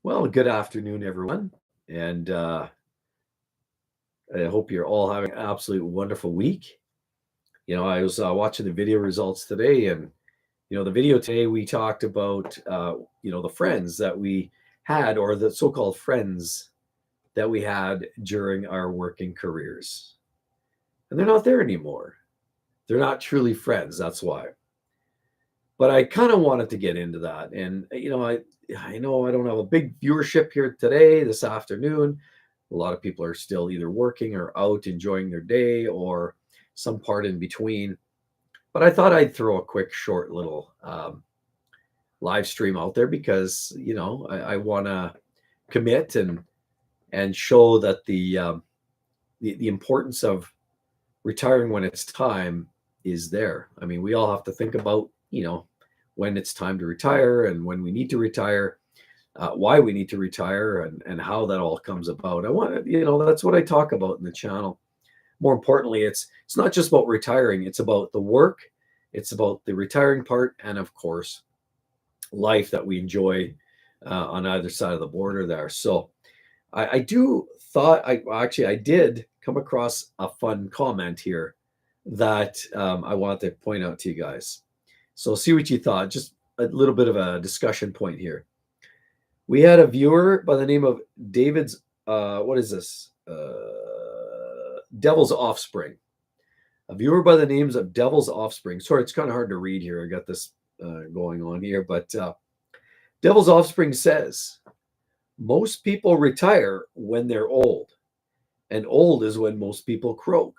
Well, good afternoon, everyone. And I hope you're all having an absolute wonderful week. I was watching the video results today, and, the video today we talked about, the friends that we had, or the so called friends that we had during our working careers. And they're not there anymore. They're not truly friends. That's why. But I kind of wanted to get into that. And, I know I don't have a big viewership here today, this afternoon. A lot of people are still either working or out enjoying their day or some part in between. But I thought I'd throw a quick, short little live stream out there because I want to commit and show that the importance of retiring when it's time is there. I mean, we all have to think about when it's time to retire and when we need to retire, why we need to retire, and how that all comes about. I want that's what I talk about in the channel. More importantly, it's not just about retiring, it's about the work, it's about the retiring part, and of course life that we enjoy on either side of the border there. So I do thought I did come across a fun comment here that I want to point out to you guys. So see what you thought. Just a little bit of a discussion point here. We had a viewer by the name of David's, what is this? Devil's Offspring. A viewer by the names of Devil's Offspring. Sorry, it's kind of hard to read here. I got this going on here, but Devil's Offspring says, most people retire when they're old, and old is when most people croak.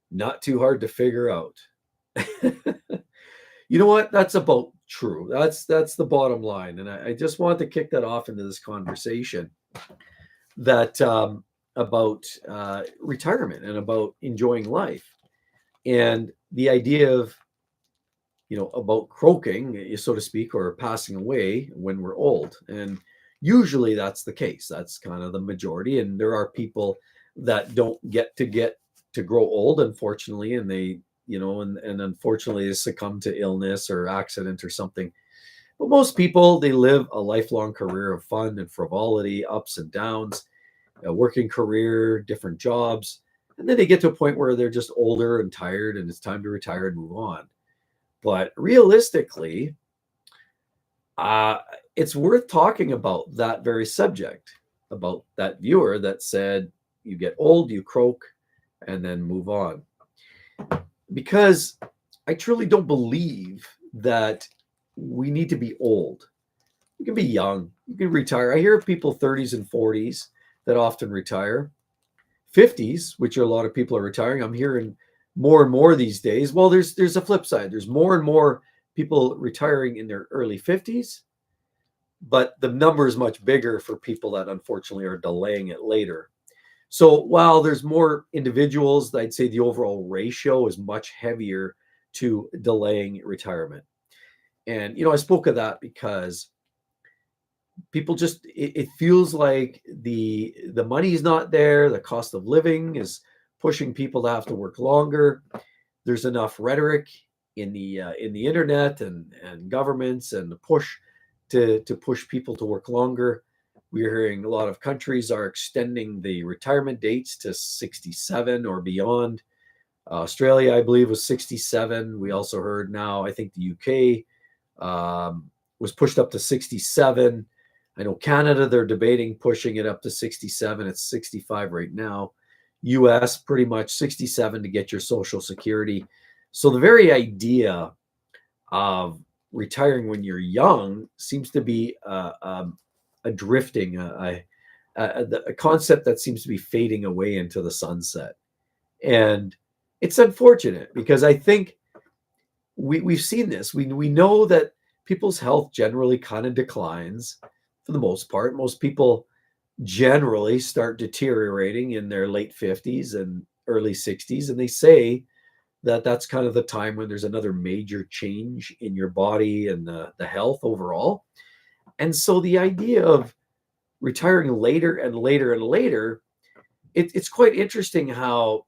Not too hard to figure out. You know what? That's about true. That's the bottom line. And I just wanted to kick that off into this conversation that about retirement and about enjoying life. And the idea of, about croaking, so to speak, or passing away when we're old. And usually that's the case. That's kind of the majority. And there are people that don't get to grow old, unfortunately, and they and unfortunately they succumb to illness or accident or something. But most people, they live a lifelong career of fun and frivolity, ups and downs, a working career, different jobs, and then they get to a point where they're just older and tired and it's time to retire and move on. But realistically, uh, it's worth talking about that very subject, about that viewer that said you get old, you croak, and then move on. Because I truly don't believe that we need to be old. You can be young, you can retire. I hear people 30s and 40s that often retire. 50s, which a lot of people are retiring. I'm hearing more and more these days. Well, there's a flip side. There's more and more people retiring in their early 50s, but the number is much bigger for people that unfortunately are delaying it later. So while there's more individuals, I'd say the overall ratio is much heavier to delaying retirement. And I spoke of that because people just it feels like the money is not there, the cost of living is pushing people to have to work longer. There's enough rhetoric in the internet and governments and the push to push people to work longer. We're hearing a lot of countries are extending the retirement dates to 67 or beyond. Australia, I believe, was 67. We also heard now, I think the UK was pushed up to 67. I know Canada, they're debating pushing it up to 67. It's 65 right now. US, pretty much 67 to get your Social Security. So the very idea of retiring when you're young seems to be a drifting, a concept that seems to be fading away into the sunset. And it's unfortunate because I think we've seen this. We know that people's health generally kind of declines for the most part. Most people generally start deteriorating in their late 50s and early 60s. And they say that that's kind of the time when there's another major change in your body and the health overall. And so the idea of retiring later and later and later, it's quite interesting how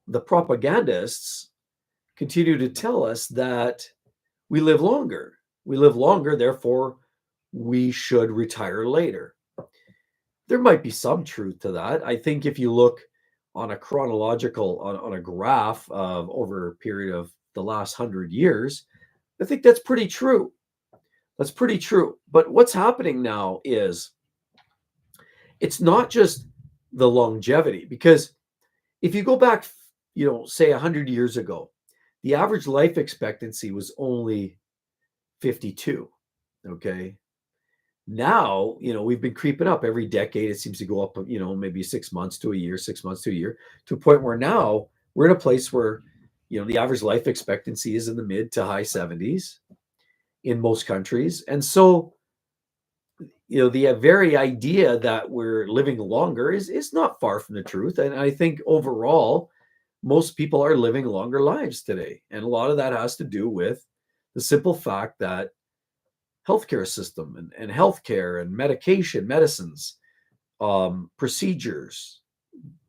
the propagandists continue to tell us that we live longer. We live longer, therefore we should retire later. There might be some truth to that. I think if you look on a chronological, on a graph of over a period of the last 100 years, I think that's pretty true. That's pretty true. But what's happening now is it's not just the longevity, because if you go back, say 100 years ago, the average life expectancy was only 52. Okay. Now, we've been creeping up every decade. It seems to go up, maybe 6 months to a year, 6 months to a year, to a point where now we're in a place where, the average life expectancy is in the mid to high 70s in most countries. And so, the very idea that we're living longer is not far from the truth. And I think overall, most people are living longer lives today. And a lot of that has to do with the simple fact that healthcare system and healthcare and medication, medicines, procedures,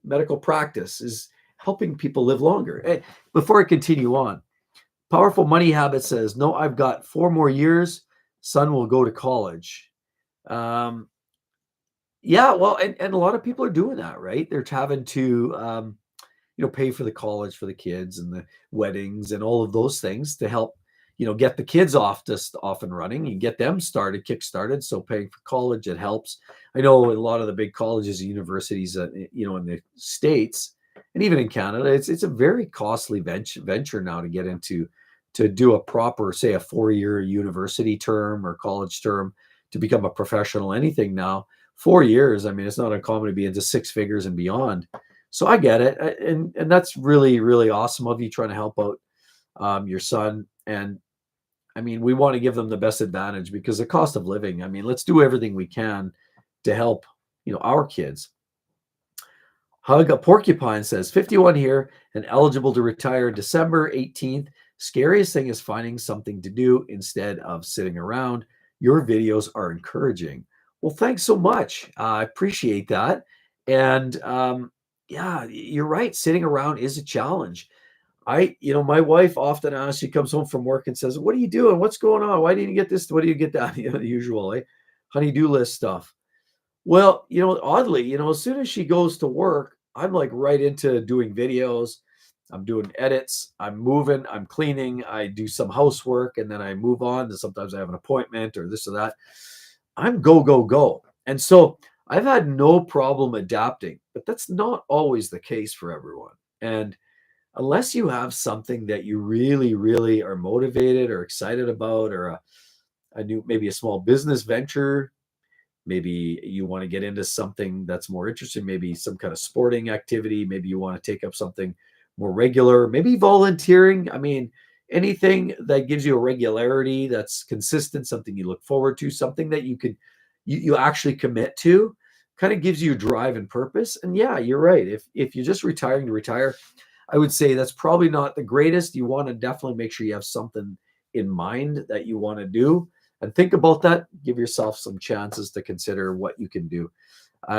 medical practice is helping people live longer. And before I continue on, Powerful Money Habit says, no, I've got 4 more years. Son will go to college. Yeah, well, and a lot of people are doing that, right? They're having to, pay for the college for the kids and the weddings and all of those things to help, get the kids off and running and get them kick started. So paying for college, it helps. I know a lot of the big colleges and universities, in the States and even in Canada, it's a very costly venture now to get into, to do a proper, say, a 4-year university term or college term to become a professional. Anything now, 4 years. I mean, it's not uncommon to be into 6 figures and beyond. So I get it, and that's really, really awesome of you trying to help out your son. And I mean, we want to give them the best advantage because the cost of living. I mean, let's do everything we can to help our kids. Hug a Porcupine says 51 here and eligible to retire December 18th. Scariest thing is finding something to do instead of sitting around. Your videos are encouraging. Well, thanks so much. I appreciate that. And yeah, you're right. Sitting around is a challenge. My wife often asks, she comes home from work and says, what are you doing? What's going on? Why didn't you get this? What do you get that? The usual, honey-do list stuff. Well, oddly, as soon as she goes to work, I'm like right into doing videos. I'm doing edits. I'm moving. I'm cleaning. I do some housework and then I move on. And sometimes I have an appointment or this or that. I'm go, go, go. And so I've had no problem adapting, but that's not always the case for everyone. And unless you have something that you really, really are motivated or excited about, or maybe a small business venture, maybe you want to get into something that's more interesting, maybe some kind of sporting activity, maybe you want to take up something more regular, maybe volunteering. I mean, anything that gives you a regularity that's consistent, something you look forward to, something that you actually commit to, kind of gives you drive and purpose. And yeah, you're right. If you're just retiring to retire, I would say that's probably not the greatest. You want to definitely make sure you have something in mind that you want to do and think about that. Give yourself some chances to consider what you can do.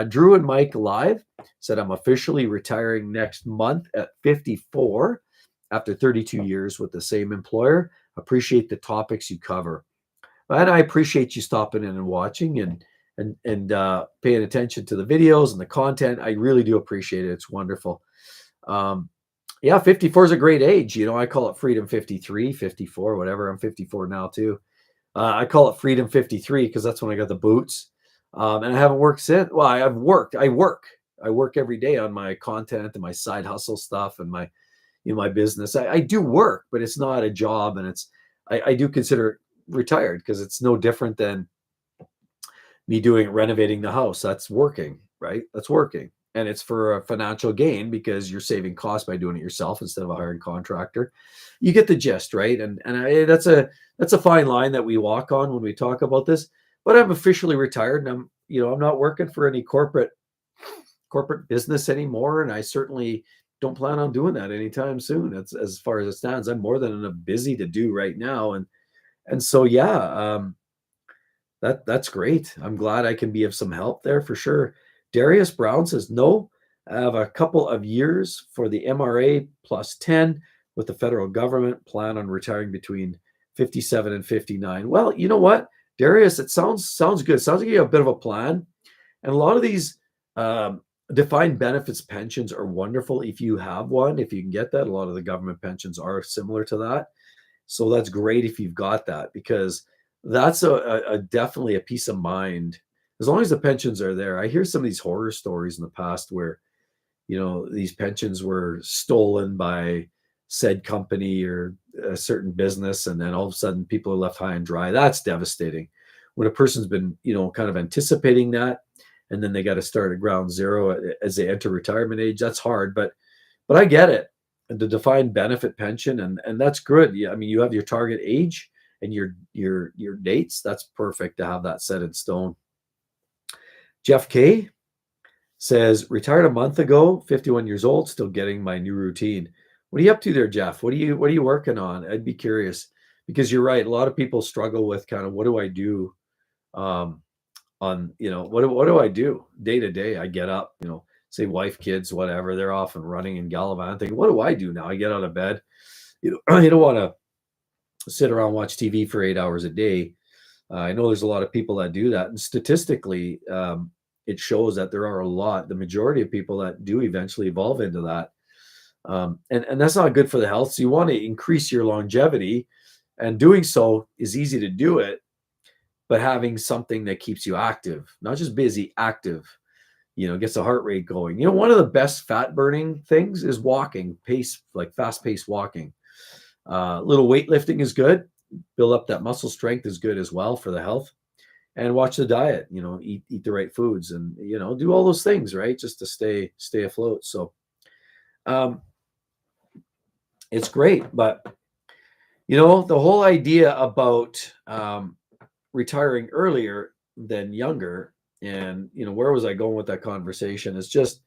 Drew and Mike Live said, I'm officially retiring next month at 54 after 32 years with the same employer. Appreciate the topics you cover. And I appreciate you stopping in and watching and paying attention to the videos and the content. I really do appreciate it. It's wonderful. Yeah, 54 is a great age. I call it Freedom 53, 54, whatever. I'm 54 now too. I call it Freedom 53 because that's when I got the boots. And I haven't worked since. Well, I've worked. I work every day on my content and my side hustle stuff and my, my business. I do work, but it's not a job. And I do consider it retired because it's no different than me renovating the house. That's working, right? That's working. And it's for a financial gain because you're saving costs by doing it yourself instead of a hiring contractor. You get the gist, right? And that's a fine line that we walk on when we talk about this. But I'm officially retired, and I'm not working for any corporate business anymore, and I certainly don't plan on doing that anytime soon. That's as far as it stands. I'm more than enough busy to do right now, and so yeah, that's great. I'm glad I can be of some help there for sure. Darius Brown says, no, I have a couple of years for the MRA plus 10 with the federal government, plan on retiring between 57 and 59. Well, you know what? Darius, it sounds good. Sounds like you have a bit of a plan. And a lot of these um, defined benefits pensions are wonderful if you have one, if you can get that. A lot of the government pensions are similar to that. So that's great if you've got that, because that's a definitely a peace of mind as long as the pensions are there. I hear some of these horror stories in the past where, these pensions were stolen by said company or a certain business, and then all of a sudden people are left high and dry. That's devastating. When a person's been, kind of anticipating that, and then they got to start at ground zero as they enter retirement age. That's hard, but I get it. And the defined benefit pension, and that's good. Yeah, I mean, you have your target age and your dates. That's perfect to have that set in stone. Jeff K says, retired a month ago, 51 years old, still getting my new routine. What are you up to there, Jeff? What are you working on? I'd be curious, because you're right. A lot of people struggle with kind of, what do I do? On what do I do day to day? I get up, say wife, kids, whatever, they're off and running and gallivanting. What do I do now? I get out of bed. You don't want to sit around watch TV for 8 hours a day. I know there's a lot of people that do that, and statistically, it shows that there are the majority of people that do eventually evolve into that, and that's not good for the health. So you want to increase your longevity, and doing so is easy to do it, but having something that keeps you active, not just busy, active, gets the heart rate going. One of the best fat burning things is walking, like fast paced walking. Little weightlifting is good. Build up that muscle strength is good as well for the health. And watch the diet, eat the right foods, and, do all those things, right? Just to stay afloat. So it's great. But, the whole idea about retiring earlier than younger, and where was I going with that conversation? It's just,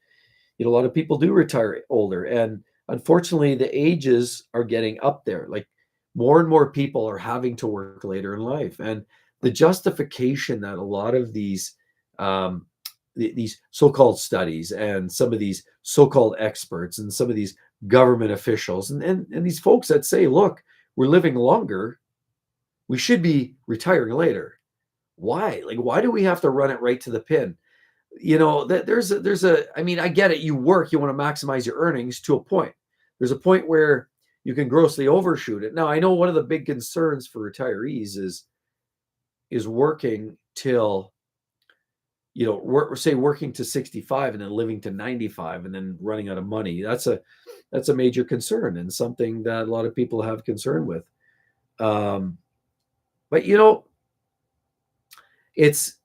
a lot of people do retire older, and unfortunately the ages are getting up there. Like, more and more people are having to work later in life, and the justification that a lot of these so-called studies and some of these so-called experts and some of these government officials and these folks that say, look, we're living longer, we should be retiring later. Why? Like, why do we have to run it right to the pin? That I mean, I get it. You work, you want to maximize your earnings to a point. There's a point where you can grossly overshoot it. Now, I know one of the big concerns for retirees is working till, working to 65 and then living to 95 and then running out of money. That's a major concern, and something that a lot of people have concern with. But it's,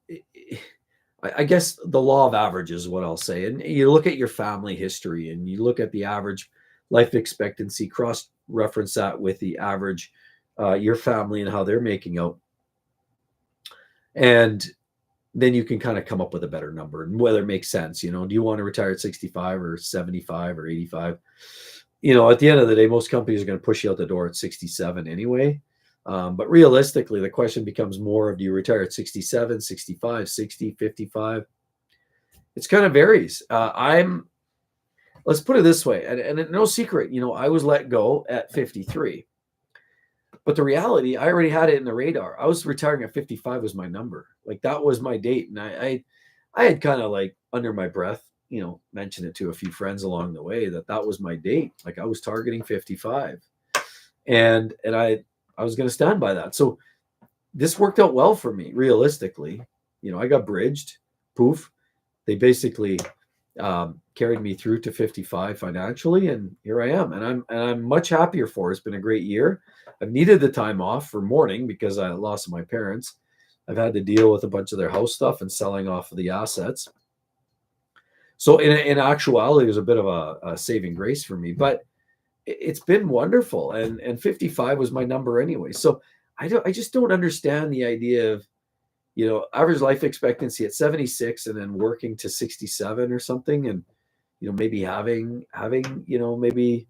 I guess the law of averages is what I'll say. And you look at your family history and you look at the average life expectancy, cross-reference that with the average, your family and how they're making out. And then you can kind of come up with a better number and whether it makes sense. Do you want to retire at 65 or 75 or 85? At the end of the day, most companies are going to push you out the door at 67 anyway. But realistically, the question becomes more of, do you retire at 67, 65, 60, 55? It's kind of varies. Let's put it this way, and no secret, I was let go at 53. But the reality, I already had it in the radar. I was retiring at 55 was my number. Like, that was my date. And I had kind of like under my breath, mentioned it to a few friends along the way that was my date. Like, I was targeting 55. And I was going to stand by that. So this worked out well for me, realistically. I got bridged, poof. They basically carried me through to 55 financially, and here I am. And I'm much happier for it. It's been a great year. I've needed the time off for mourning because I lost my parents. I've had to deal with a bunch of their house stuff and selling off of the assets. So in actuality, there's a bit of a saving grace for me, but it's been wonderful. And 55 was my number anyway. So I just don't understand the idea of, average life expectancy at 76 and then working to 67 or something. And, maybe having, maybe,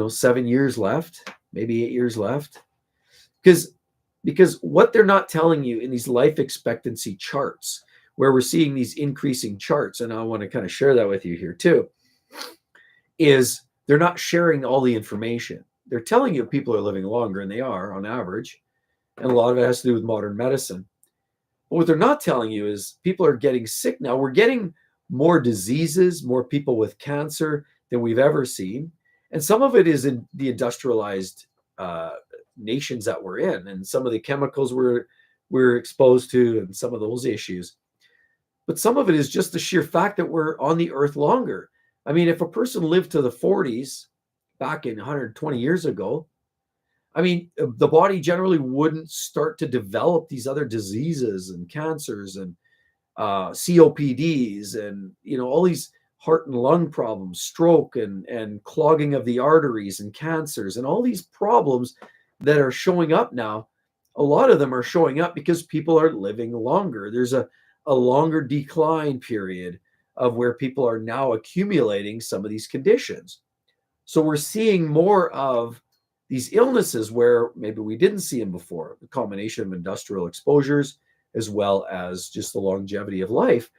7 years left, maybe 8 years left. Because what they're not telling you in these life expectancy charts, where we're seeing these increasing charts, and I want to kind of share that with you here too, is they're not sharing all the information. They're telling you people are living longer, and they are on average, and a lot of it has to do with modern medicine. But what they're not telling you is people are getting sick now. We're getting more diseases, more people with cancer than we've ever seen. And some of it is in the industrialized uh, nations that we're in, and some of the chemicals we're exposed to, and some of those issues. But some of it is just the sheer fact that we're on the earth longer. I mean, if a person lived to the 40s back in 120 years ago, I mean, the body generally wouldn't start to develop these other diseases and cancers and COPDs and all these heart and lung problems, stroke and clogging of the arteries and cancers and all these problems that are showing up now. A lot of them are showing up because people are living longer. There's a longer decline period of where people are now accumulating some of these conditions. So we're seeing more of these illnesses where maybe we didn't see them before. The combination of industrial exposures as well as just the longevity of life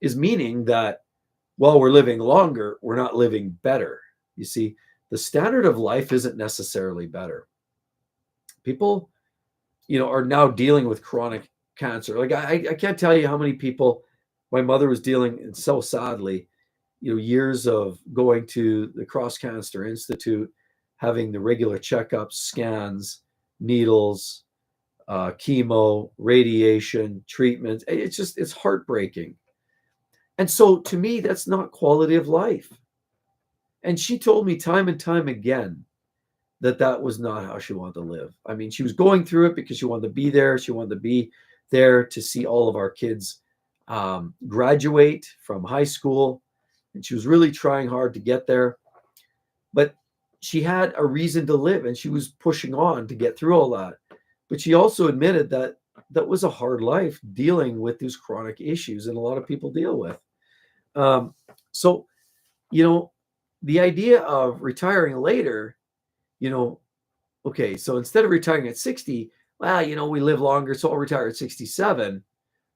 is meaning that while we're living longer, we're not living better. You see, the standard of life isn't necessarily better. People, are now dealing with chronic cancer. Like I can't tell you how many people my mother was dealing, and so sadly, years of going to the Cross Cancer Institute, having the regular checkups, scans, needles, chemo, radiation, treatments. It's heartbreaking. And so to me, that's not quality of life. And she told me time and time again that that was not how she wanted to live. I mean, she was going through it because she wanted to be there. She wanted to be there to see all of our kids graduate from high school. And she was really trying hard to get there. But she had a reason to live and she was pushing on to get through all that. But she also admitted that that was a hard life dealing with these chronic issues and a lot of people deal with. So, the idea of retiring later, okay, so instead of retiring at 60, well, we live longer, so I'll retire at 67.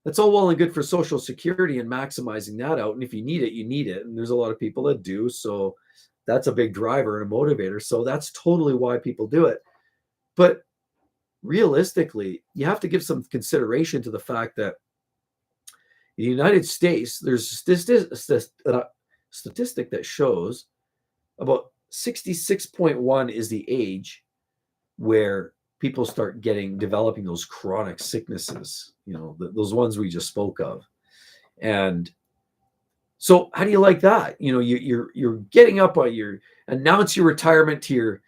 That's all well and good for Social Security and maximizing that out. And if you need it, you need it. And there's a lot of people that do. So that's a big driver and a motivator. So that's totally why people do it. But realistically, you have to give some consideration to the fact that in the United States, there's a statistic that shows about 66.1 is the age where people start developing those chronic sicknesses, those ones we just spoke of. And so how do you like that? You're getting up on announce your retirement to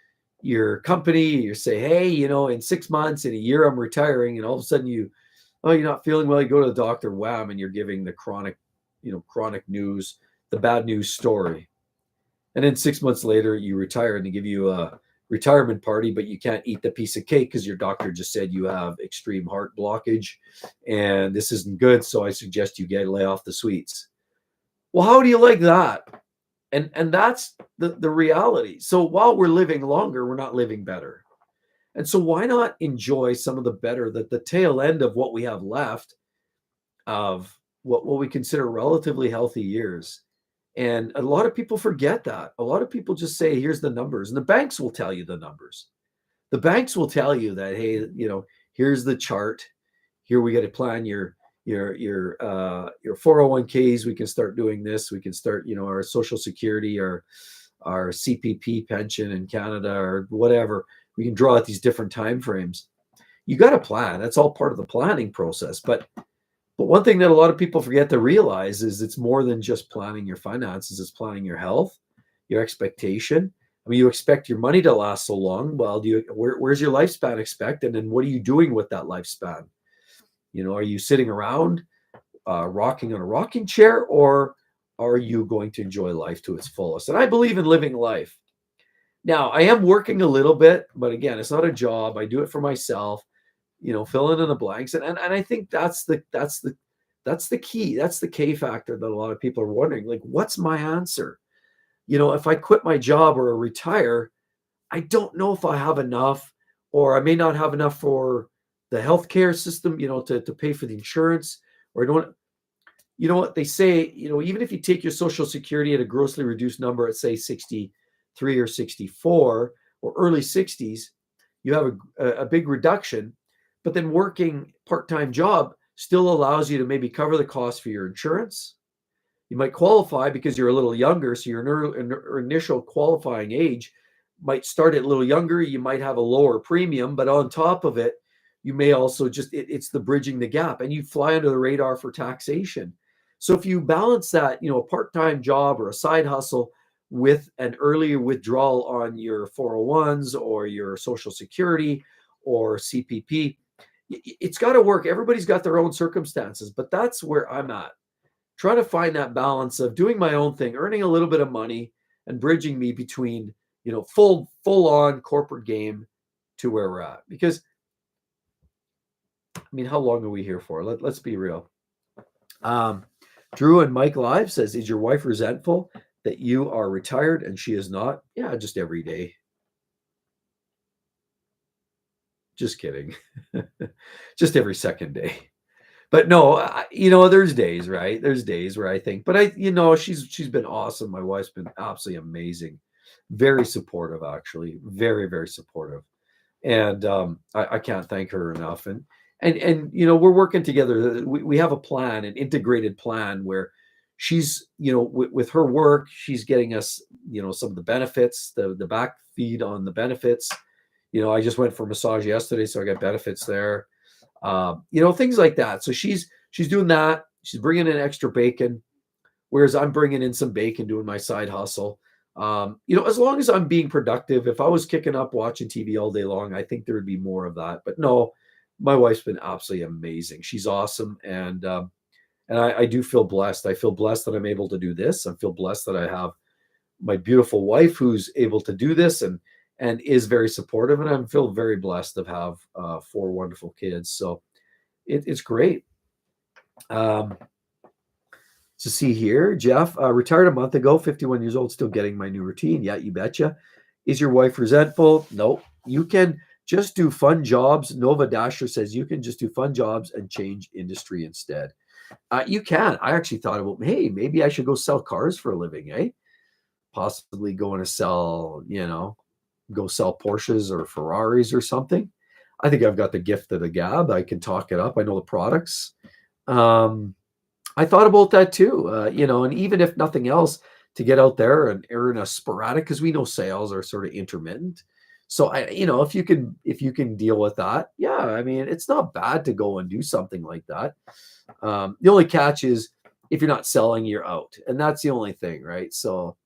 your company. You say, hey, in 6 months, in a year, I'm retiring. And all of a sudden you're not feeling well. You go to the doctor, wham, and you're giving the chronic news, the bad news story. And then 6 months later, you retire and they give you a retirement party, but you can't eat the piece of cake because your doctor just said you have extreme heart blockage and this isn't good. So I suggest you lay off the sweets. Well, how do you like that? And that's the reality. So while we're living longer, we're not living better. And so why not enjoy some of the better, the tail end of what we have left of what we consider relatively healthy years. And a lot of people forget that. A lot of people just say, here's the numbers. And the banks will tell you the numbers. The banks will tell you that, hey, here's the chart. Here we got to plan your 401ks. We can start doing this. We can start, our Social Security, our CPP pension in Canada or whatever. We can draw out these different time frames. You got to plan. That's all part of the planning process. But one thing that a lot of people forget to realize is it's more than just planning your finances. It's planning your health, your expectation. I mean, you expect your money to last so long. Well, where's your lifespan expected, and what are you doing with that lifespan? Are you sitting around rocking on a rocking chair, or are you going to enjoy life to its fullest? And I believe in living life. Now, I am working a little bit, but again, it's not a job. I do it for myself. Filling in the blanks. And I think that's the key. That's the K factor that a lot of people are wondering, like, what's my answer? If I quit my job or retire, I don't know if I have enough, or I may not have enough for the healthcare system, to pay for the insurance, or I don't, what they say, even if you take your Social Security at a grossly reduced number at say 63 or 64 or early 60s, you have a big reduction. but then working part-time job still allows you to maybe cover the cost for your insurance. You might qualify because you're a little younger, so your initial qualifying age might start at a little younger. You might have a lower premium, but on top of it, you may also it's the bridging the gap, and you fly under the radar for taxation. So if you balance that, a part-time job or a side hustle with an earlier withdrawal on your 401s or your Social Security or CPP, it's got to work. Everybody's got their own circumstances, but that's where I'm at. Trying to find that balance of doing my own thing, earning a little bit of money, and bridging me between, full on corporate game to where we're at. Because, I mean, how long are we here for? Let's be real. Drew and Mike Live says, is your wife resentful that you are retired and she is not? Yeah, just every day. Just kidding. Just every second day. But no, there's days, right? There's days where I think, but she's been awesome. My wife's been absolutely amazing. Very supportive, actually. Very, very supportive. And I can't thank her enough. And we're working together. We have a plan, an integrated plan where she's, with her work, she's getting us, some of the benefits, the back feed on the benefits. I just went for a massage yesterday, so I got benefits there. Things like that. So she's doing that. She's bringing in extra bacon, whereas I'm bringing in some bacon doing my side hustle. As long as I'm being productive. If I was kicking up watching TV all day long, I think there would be more of that. But no, my wife's been absolutely amazing. She's awesome, and I do feel blessed. I feel blessed that I'm able to do this. I feel blessed that I have my beautiful wife who's able to do this and is very supportive. And I feel very blessed to have 4 wonderful kids. So it's great. To see here, Jeff, retired a month ago, 51 years old, still getting my new routine. Yeah, you betcha. Is your wife resentful? No, you can just do fun jobs. Nova Dasher says you can just do fun jobs and change industry instead. You can. I actually thought about, hey, maybe I should go sell cars for a living, eh? Possibly going to sell, go sell Porsches or Ferraris or something. I think I've got the gift of the gab. I can talk it up. I know the products. I thought about that too, and even if nothing else, to get out there and earn a sporadic, because we know sales are sort of intermittent. So if you can deal with that, yeah, I mean, it's not bad to go and do something like that. The only catch is if you're not selling, you're out, and that's the only thing, right? So,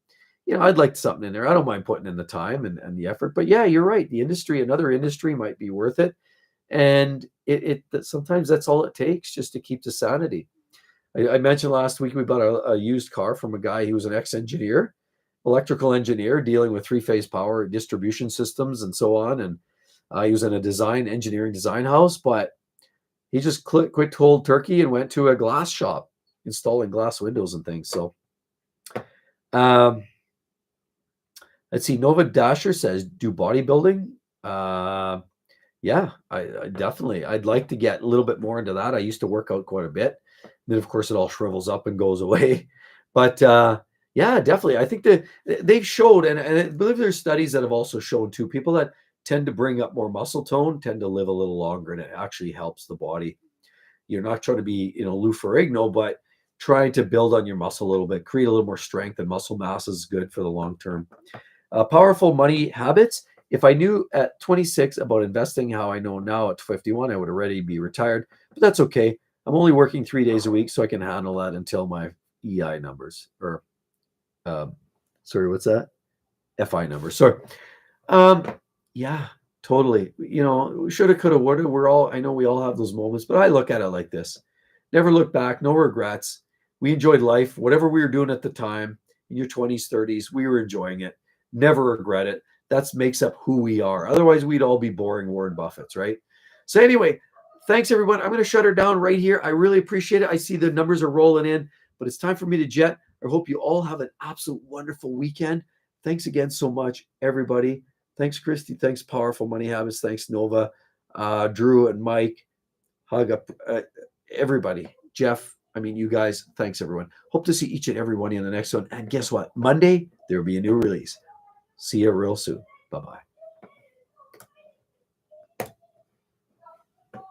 I'd like something in there. I don't mind putting in the time and the effort, but yeah, you're right. Another industry might be worth it, and sometimes that's all it takes just to keep the sanity. I mentioned last week we bought a used car from a guy who was an ex-engineer, electrical engineer, dealing with 3-phase power distribution systems and so on. And he was in a engineering design house, but he just quit cold turkey and went to a glass shop installing glass windows and things. So, let's see. Nova Dasher says, do bodybuilding. Yeah, I definitely. I'd like to get a little bit more into that. I used to work out quite a bit. Then, of course, it all shrivels up and goes away. But yeah, definitely. I think that they've showed, and I believe there's studies that have also shown too, people that tend to bring up more muscle tone tend to live a little longer, and it actually helps the body. You're not trying to be, Lou Ferrigno, but trying to build on your muscle a little bit, create a little more strength, and muscle mass is good for the long term. Powerful money habits. If I knew at 26 about investing how I know now at 51, I would already be retired, but that's okay. I'm only working 3 days a week, so I can handle that until my EI numbers sorry, what's that? FI numbers. Sorry. Yeah, totally. Shoulda, coulda, woulda. I know we all have those moments, but I look at it like this. Never look back, no regrets. We enjoyed life, whatever we were doing at the time, in your 20s, 30s, we were enjoying it. Never regret it. That makes up who we are. Otherwise, we'd all be boring Warren Buffetts, right? So anyway, thanks, everyone. I'm going to shut her down right here. I really appreciate it. I see the numbers are rolling in, but it's time for me to jet. I hope you all have an absolute wonderful weekend. Thanks again so much, everybody. Thanks, Christy. Thanks, Powerful Money Habits. Thanks, Nova, Drew, and Mike. Hug up, everybody. Jeff, you guys, thanks, everyone. Hope to see each and every one in the next one. And guess what? Monday, there will be a new release. See you real soon. Bye-bye.